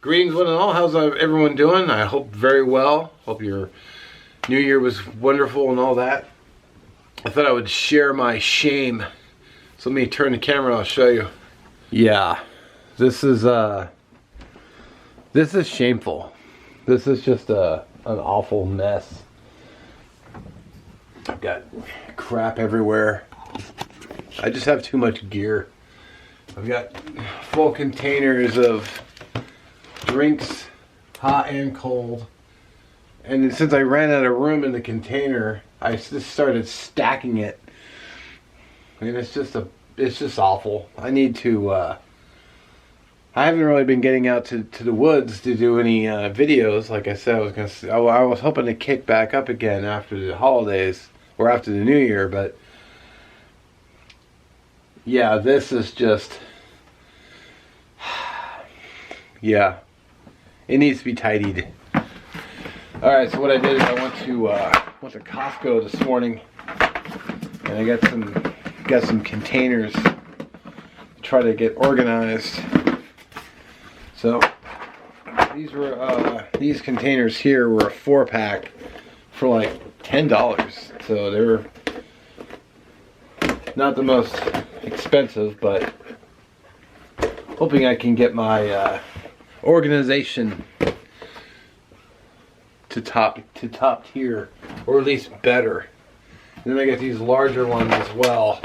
Greetings one and all. How's everyone doing? I hope very well. Hope your new year was wonderful and all that. I thought I would share my shame. So let me turn the camera and I'll show you. Yeah, this is shameful. This is just an awful mess. I've got crap everywhere. I just have too much gear. I've got full containers of drinks, hot and cold. And since I ran out of room in the container, I just started stacking it. And it's just awful. I need to, I haven't really been getting out to the woods to do any videos. Like I said, I was hoping to kick back up again after the holidays or after the new year, but yeah, this is just, yeah, it needs to be tidied. Alright, so what I did is I went to Costco this morning, and I got some containers to try to get organized. So these containers here were a 4-pack for like $10. So they were not the most expensive, but hoping I can get my organization to top tier, or at least better. And then I got these larger ones as well.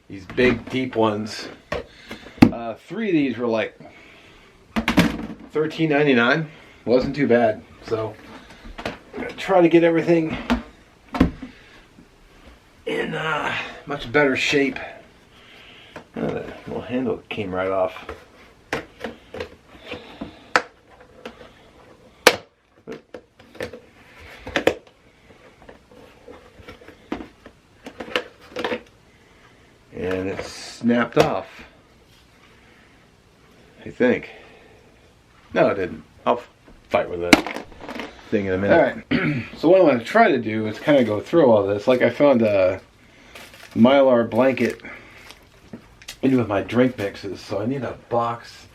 These big, deep ones. 3 of these were like $13.99. Wasn't too bad. So I'm gonna try to get everything in much better shape. The little handle came right off. And it snapped off, I think. No, it didn't. I'll fight with that thing in a minute. Alright, so what I'm going to try to do is kind of go through all this. Like I found a Mylar blanket in with my drink mixes, so I need a box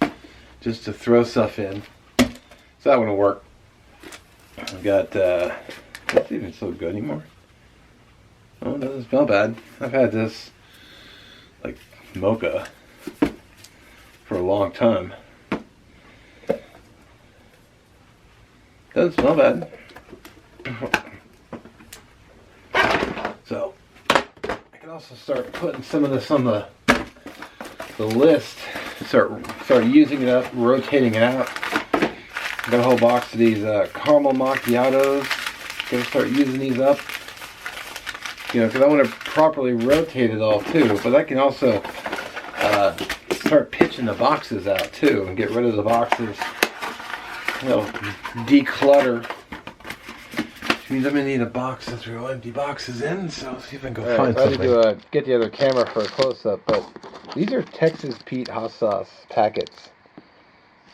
just to throw stuff in. So that wouldn't work. I've got, that's even so good anymore. Oh, it doesn't smell bad. I've had this like mocha for a long time. Doesn't smell bad. So I can also start putting some of this on the list. Start using it up, rotating it out. Got a whole box of these caramel macchiatos. Gonna start using these up. You know, because I want to properly rotate it all too. But I can also start pitching the boxes out too and get rid of the boxes. You know, declutter. Which means I'm gonna need a box to throw empty boxes in. So let's see if I can go find something. I had to get the other camera for a close-up, but these are Texas Pete hot sauce packets.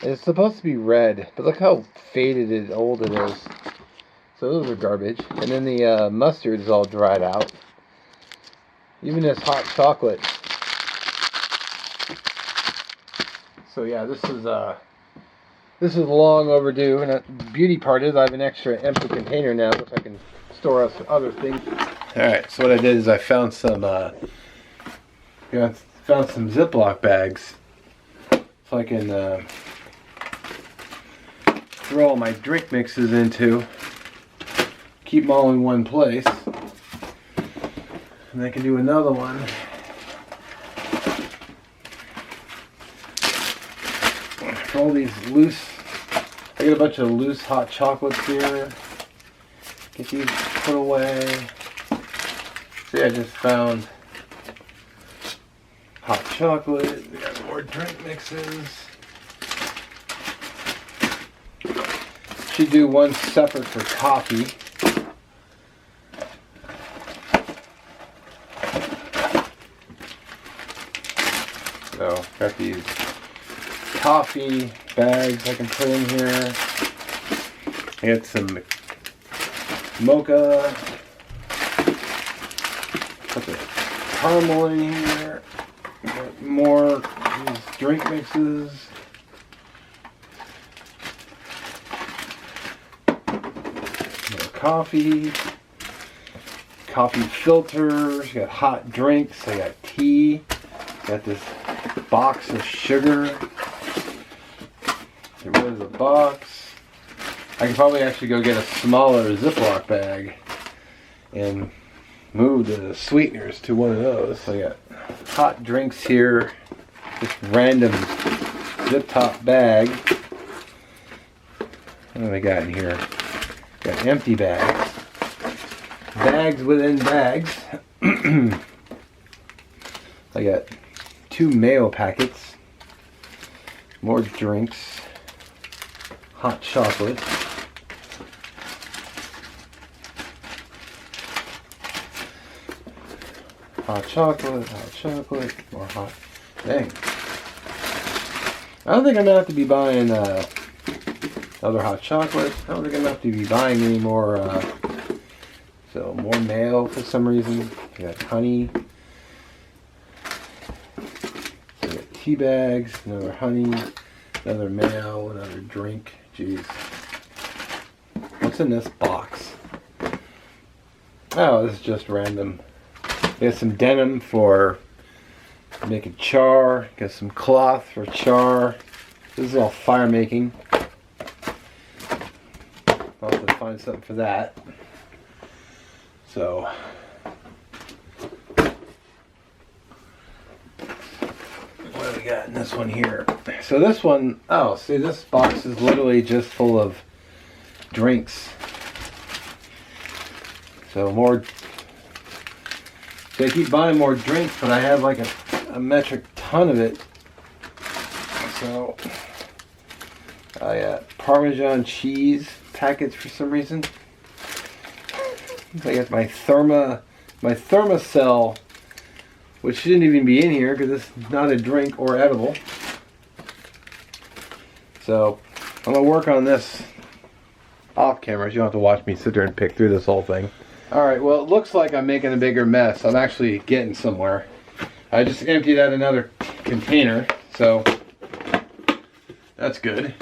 And it's supposed to be red, but look how faded and old it is. So those are garbage. And then the mustard is all dried out. Even this hot chocolate. So yeah, this is long overdue. And the beauty part is I have an extra empty container now, which I can store up other things. All right. So what I did is I found some Ziploc bags, so I can throw all my drink mixes into. Keep them all in one place. And I can do another one. All these loose, I got a bunch of loose hot chocolates here. Get these put away. See, I just found hot chocolate. We got more drink mixes. Should do one separate for coffee. So, got these coffee bags I can put in here. I got some mocha. Put the caramel in here. More These drink mixes. More coffee. Coffee filters. Got hot drinks. I got tea. Got this box of sugar. Get rid of the box. I can probably actually go get a smaller Ziploc bag and move the sweeteners to one of those. So I got hot drinks here. Just random zip top bag. What have I got in here? Got empty bags. Bags within bags. I got 2 mayo packets. More drinks. Hot chocolate. Hot chocolate, more hot. Dang. I don't think I'm gonna have to be buying other hot chocolate. I don't think I'm gonna have to be buying any more. So more mayo for some reason. We got honey. So we got tea bags, another honey, another mayo, another drink. Jeez. What's in this box? Oh, this is just random. Got some denim for making char. Got some cloth for char. This is all fire making. I'll have to find something for that. So, what do we got in this one here? So this one, oh, see, this box is literally just full of drinks. So more. So I keep buying more drinks, but I have like a metric ton of it. So I got Parmesan cheese packets for some reason. I got my Thermacell, which shouldn't even be in here because it's not a drink or edible. So I'm gonna work on this off camera. So you don't have to watch me sit there and pick through this whole thing. Alright, well, it looks like I'm making a bigger mess. I'm actually getting somewhere. I just emptied out another container, so that's good.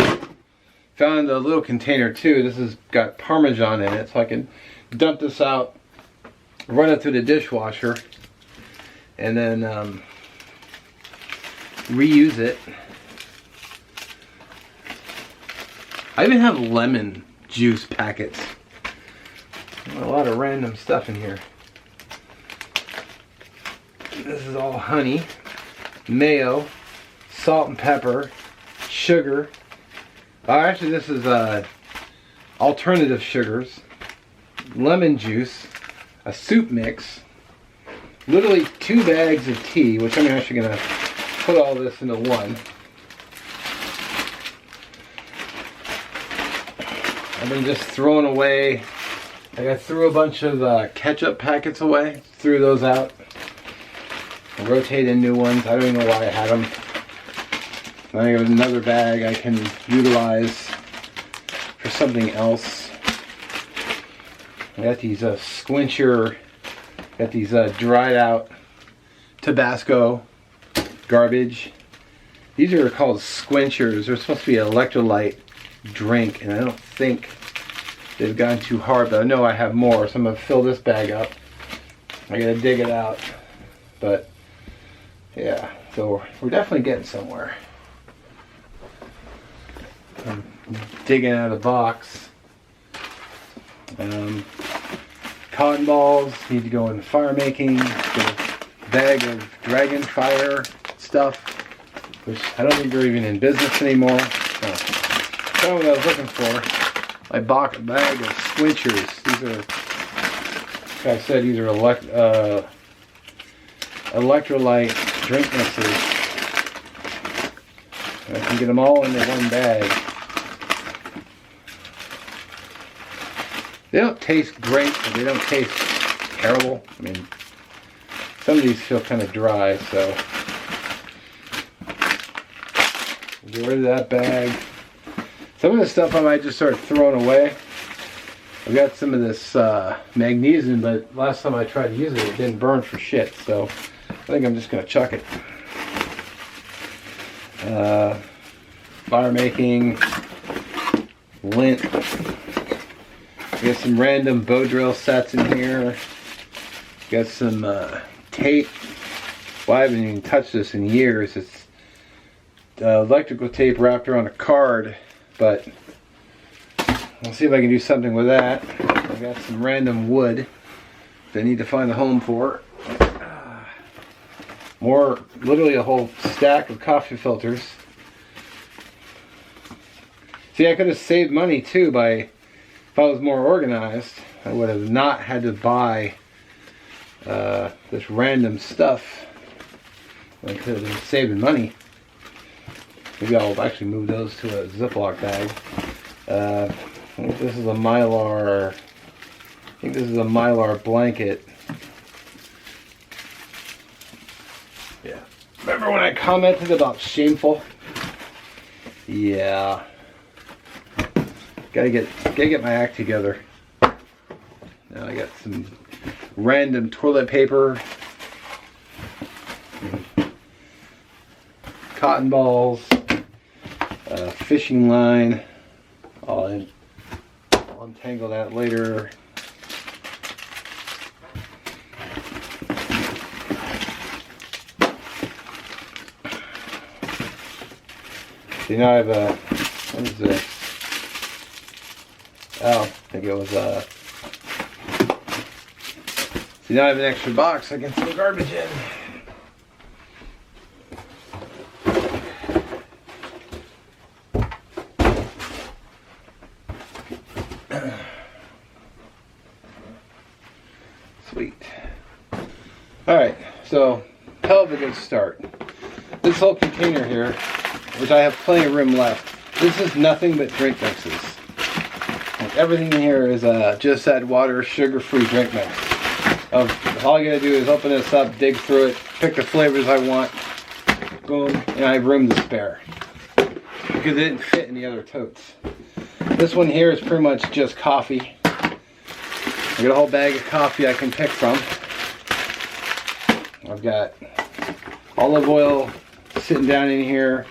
Found a little container too. This has got Parmesan in it, so I can dump this out, run it through the dishwasher, and then reuse it. I even have lemon juice packets. A lot of random stuff in here. This is all honey, mayo, salt and pepper, sugar. Oh, actually, this is alternative sugars, lemon juice, a soup mix, literally 2 bags of tea, which I'm actually going to put all this into one. I've been just throwing away. I threw a bunch of ketchup packets away, threw those out, rotated new ones. I don't even know why I had them. Then I have another bag I can utilize for something else. I got these squincher, got these dried out Tabasco garbage. These are called squinchers. They're supposed to be an electrolyte drink, and I don't think they've gotten too hard, but I know I have more, so I'm going to fill this bag up. I got to dig it out. But, yeah, so we're definitely getting somewhere. I'm digging out of the box. Cotton balls need to go in the fire making. Get a bag of dragon fire stuff, which I don't think they're even in business anymore. That's what I was looking for. I bought a bag of squinchers. These are, like I said, these are electrolyte drink mixes. And I can get them all into one bag. They don't taste great, but they don't taste terrible. I mean, some of these feel kind of dry, so get rid of that bag. Some of the stuff I might just start throwing away. I've got some of this magnesium, but last time I tried to use it, it didn't burn for shit. So I think I'm just going to chuck it. fire making, lint. Got some random bow drill sets in here. Got some tape. Well, I haven't even touched this in years. It's electrical tape wrapped around a card, but I'll see if I can do something with that. I got some random wood that I need to find a home for. More, literally a whole stack of coffee filters. See, I could have saved money too by, if I was more organized, I would have not had to buy this random stuff. I could have been saving money. Maybe I'll actually move those to a Ziploc bag. I think this is a Mylar. I think this is a Mylar blanket. Yeah. Remember when I commented about shameful? Yeah. Gotta get my act together. Now I got some random toilet paper, cotton balls, fishing line. I'll untangle that later. See, now I have a, what is this? Oh, I think it was see, now I have an extra box I can throw garbage in. Sweet. Alright, so hell of a good start. This whole container here, which I have plenty of room left, this is nothing but drink mixes. Like everything in here is just add water, sugar-free drink mix. All I gotta do is open this up, dig through it, pick the flavors I want, boom, and I have room to spare. Because it didn't fit in the other totes. This one here is pretty much just coffee. I got a whole bag of coffee I can pick from. I've got olive oil sitting down in here.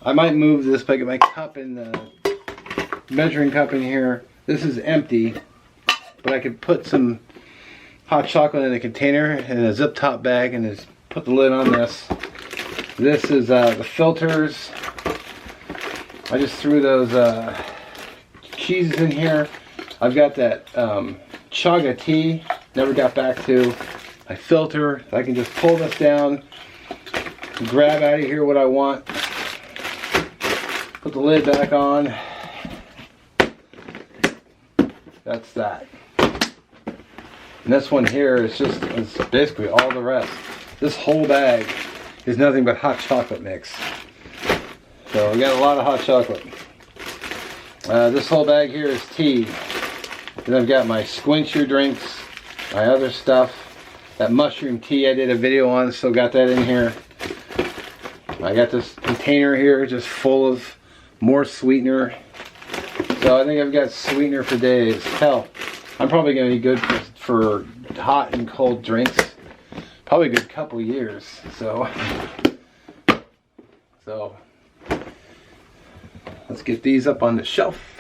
I might move this, but I get my cup in the measuring cup in here. This is empty, but I could put some hot chocolate in a container in a zip top bag and just put the lid on this. This is the filters. I just threw those cheeses in here. I've got that chaga tea, never got back to. My filter, I can just pull this down, grab out of here what I want, put the lid back on. That's that. And this one here is basically all the rest. This whole bag is nothing but hot chocolate mix. So we got a lot of hot chocolate. This whole bag here is tea. Then I've got my squinch your drinks, my other stuff. That mushroom tea I did a video on, still got that in here. I got this container here just full of more sweetener. So I think I've got sweetener for days. Hell, I'm probably going to be good for hot and cold drinks. Probably a good couple years. So let's get these up on the shelf.